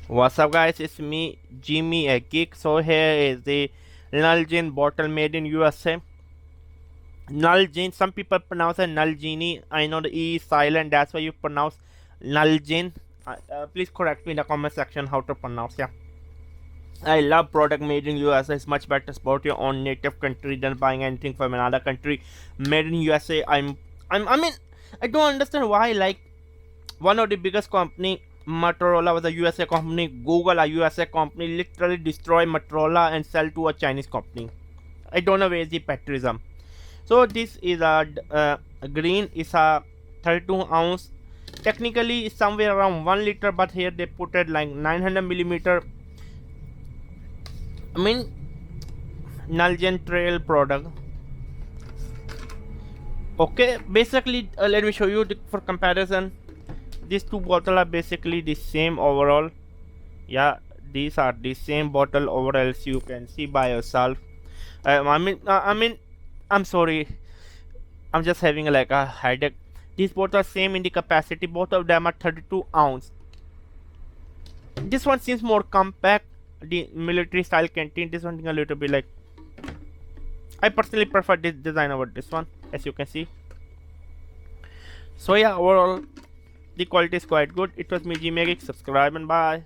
What's up, guys? It's me, Jimmy, a geek. So here is the Nalgene bottle made in USA. Nalgene. Some people pronounce it Nalgene. I know the E is silent. That's why you pronounce Nalgene. Please correct me in the comment section how to pronounce. Yeah. I love product made in USA. It's much better to support your own native country than buying anything from another country. Made in USA. I mean, I don't understand why. Like, one of the biggest company, Motorola, was a USA company. Google, a USA company, literally destroy Motorola and sell to a Chinese company. I don't know where is the patriotism. So this is a green is a 32 ounce. Technically it's somewhere around 1 liter, but here they put it like 900 millimeter. I mean, Nalgene Trail product. Okay, basically let me show you for comparison. These two bottles are basically the same overall. Yeah, these are the same bottle overall, as you can see by yourself. I mean, I'm sorry, I'm just having like a headache. These both are same in the capacity. Both of them are 32 ounce. This one seems more compact, the military style canteen. This one a little bit like, I personally prefer this design over this one, as you can see. So yeah, overall the quality is quite good. It was me, G Magic. Subscribe and bye.